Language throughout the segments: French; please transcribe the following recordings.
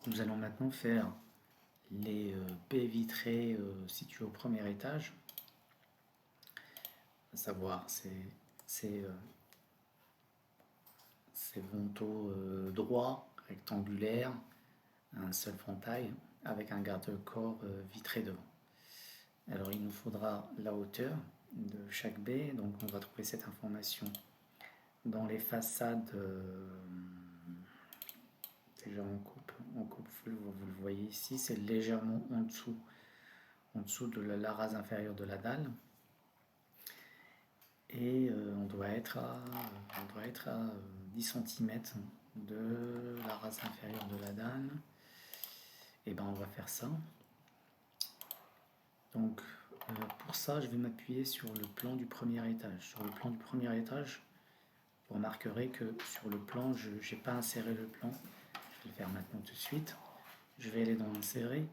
Nous allons maintenant faire les baies vitrées situées au premier étage, à savoir ces vantaux droits, rectangulaires, un seul frontail, avec un garde-corps vitré devant. Alors il nous faudra la hauteur de chaque baie, donc on va trouver cette information dans les façades. Déjà en coupe vous le voyez ici, c'est légèrement en dessous de la rase inférieure de la dalle. Et on doit être à 10 cm de la rase inférieure de la dalle. Et ben on va faire ça. Donc pour ça, je vais m'appuyer sur le plan du premier étage. Sur le plan du premier étage, vous remarquerez que sur le plan, je n'ai pas inséré le plan. Je vais le faire maintenant tout de suite. Je vais aller dans Insérer.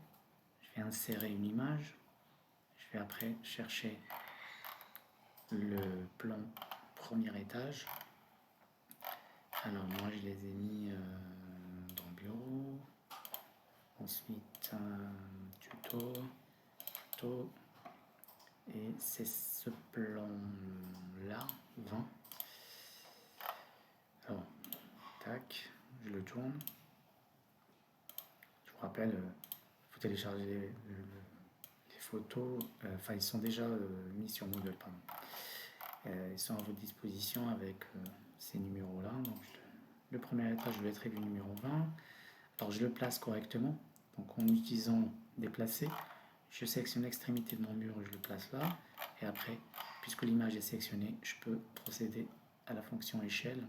Je vais insérer une image. Je vais après chercher le plan premier étage. Alors moi je les ai mis dans Bureau. Ensuite tuto. Et c'est ce plan là, 20. Alors, tac, je le tourne. Je vous rappelle, il faut télécharger les photos. Enfin, ils sont déjà mis sur Moodle, pardon. Ils sont à votre disposition avec ces numéros-là. Donc, le premier étage, je vais être du numéro 20. Alors, je le place correctement. Donc, en utilisant déplacer, je sélectionne l'extrémité de mon mur, je le place là. Et après, puisque l'image est sélectionnée, je peux procéder à la fonction échelle.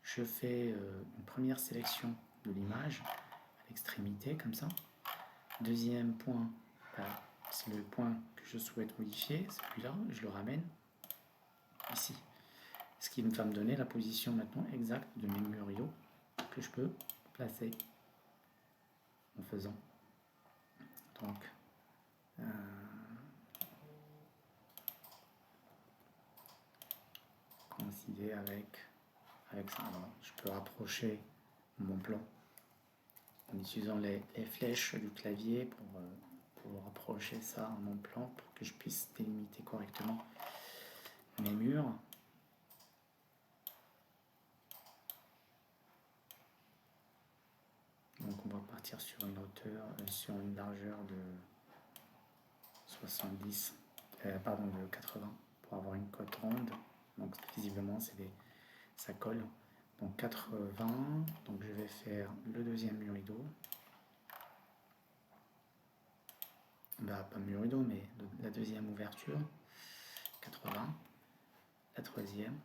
Je fais une première sélection de l'image à l'extrémité, comme ça. Deuxième point, c'est le point que je souhaite modifier, celui-là, je le ramène ici. Ce qui va me donner la position maintenant exacte de mes muriaux que je peux placer en faisant. Donc, coïncider avec ça. Alors, je peux rapprocher mon plan en utilisant les flèches du clavier pour rapprocher ça à mon plan pour que je puisse délimiter correctement mes murs. Donc on va partir sur une hauteur, sur une largeur de 70, de 80 pour avoir une cote ronde. Donc visiblement ça colle. Donc 80, donc je vais faire le deuxième mur rideau. Pas mur rideau, mais la deuxième ouverture. 80. La troisième.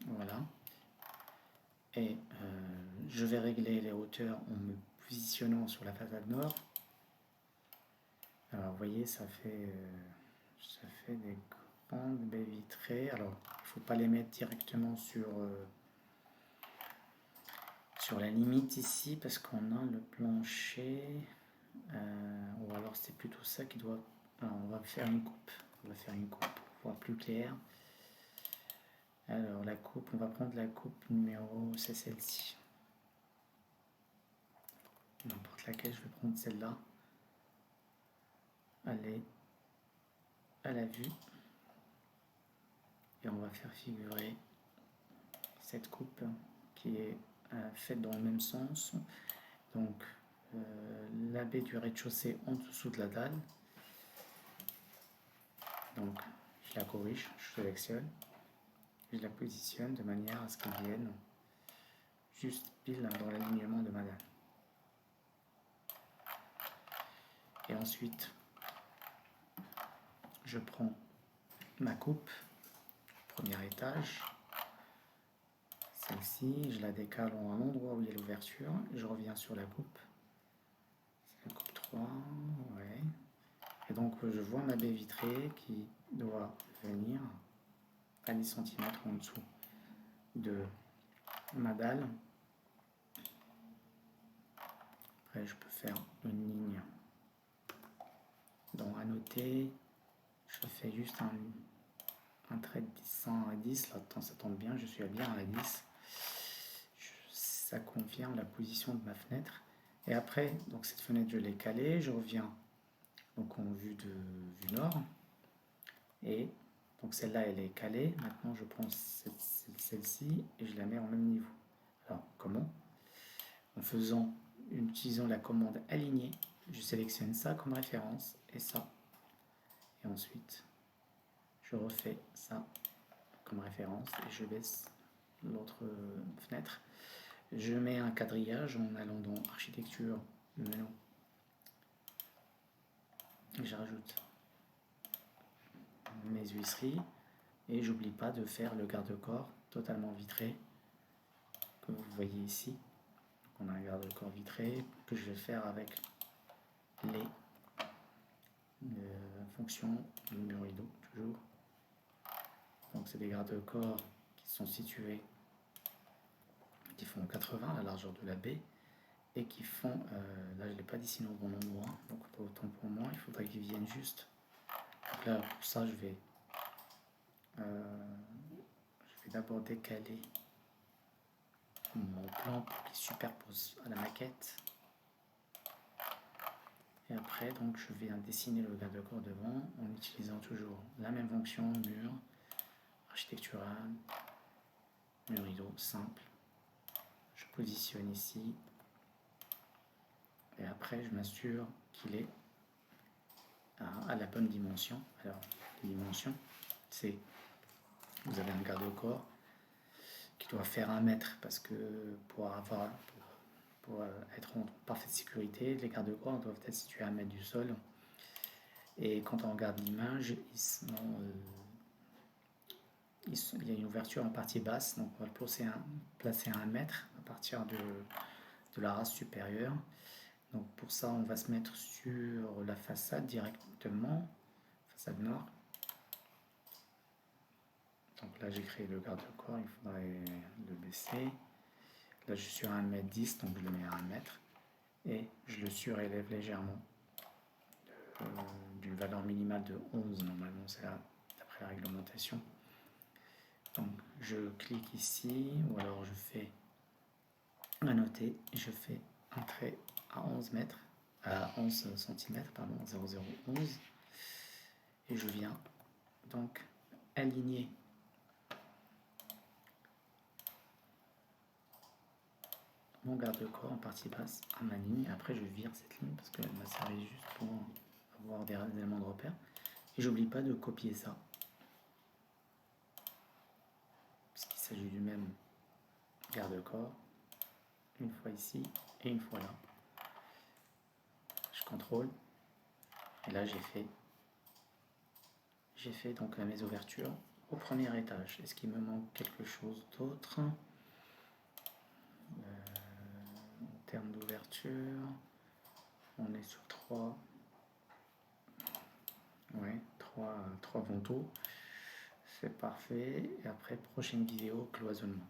Voilà. Et je vais régler les hauteurs en me positionnant sur la façade nord. Alors vous voyez, ça fait des grandes baies vitrées. Alors il ne faut pas les mettre directement sur la limite ici parce qu'on a le plancher. Ou alors c'est plutôt ça qui doit... Alors on va faire une coupe. On va faire une coupe pour voir plus clair. Alors la coupe, on va prendre la coupe numéro, c'est celle-ci. N'importe laquelle, je vais prendre celle-là. Allez à la vue. Et on va faire figurer cette coupe qui est faite dans le même sens. Donc la baie du rez-de-chaussée en dessous de la dalle. Donc je la corrige, je sélectionne, je la positionne de manière à ce qu'elle vienne juste pile dans l'alignement de ma dalle. Et ensuite, je prends ma coupe, premier étage, celle-ci, je la décale à l'endroit où il y a l'ouverture, je reviens sur la coupe, c'est la coupe 3, ouais. Et donc je vois ma baie vitrée qui doit venir à 10 cm en dessous de ma dalle. Après je peux faire une ligne. Dans annoter, je fais juste un trait de 100 à 10, là ça tombe bien, je suis bien à 10. Ça confirme la position de ma fenêtre. Et après, donc cette fenêtre je l'ai calée, je reviens donc en vue nord. Et donc celle-là elle est calée. Maintenant je prends celle-ci et je la mets au même niveau. Alors comment? En utilisant la commande aligner, je sélectionne ça comme référence et ça. Et ensuite je refais ça comme référence et je baisse l'autre fenêtre. Je mets un quadrillage en allant dans architecture, menu, et je rajoute mes huisseries et j'oublie pas de faire le garde-corps totalement vitré que vous voyez ici. Donc on a un garde-corps vitré que je vais faire avec les fonctions du mur rideau toujours. Donc c'est des garde-corps qui sont situés, qui font 80 la largeur de la baie et qui font, là je ne l'ai pas dessiné au bon endroit, donc autant pour moi, il faudrait qu'ils viennent juste. Donc là pour ça je vais d'abord décaler mon plan pour qu'il superpose à la maquette. Et après donc je viens dessiner le garde-corps devant en utilisant toujours la même fonction, mur, architectural, mur rideau simple. Je positionne ici et après je m'assure qu'il est à la bonne dimension. Alors les dimensions, c'est, vous avez un garde-corps qui doit faire 1 mètre parce que pour être en parfaite sécurité, les garde-corps doivent être situés à 1 mètre du sol. Et quand on regarde l'image, il y a une ouverture en partie basse, donc on va le placer à 1 mètre à partir de la race supérieure. Donc pour ça, on va se mettre sur la façade directement, façade nord. Donc là, j'ai créé le garde-corps, il faudrait le baisser. Là, je suis à 1,10 m, donc je le mets à 1 mètre. Et je le surélève légèrement d'une valeur minimale de 11, normalement, c'est d'après la réglementation. Donc je clique ici, ou alors je fais annoter, et je fais un trait à 11 mètres, à 11 cm, pardon, 0011, et je viens donc aligner mon garde-corps en partie basse à ma ligne. Après je vire cette ligne parce qu'elle m'a servi juste pour avoir des éléments de repère, et j'oublie pas de copier ça parce qu'il s'agit du même garde-corps, une fois ici et une fois là. Je contrôle et là j'ai fait donc mes ouvertures au premier étage. Est-ce qu'il me manque quelque chose d'autre en termes d'ouverture? On est sur 3 vantaux, c'est parfait. Et après, prochaine vidéo, cloisonnement.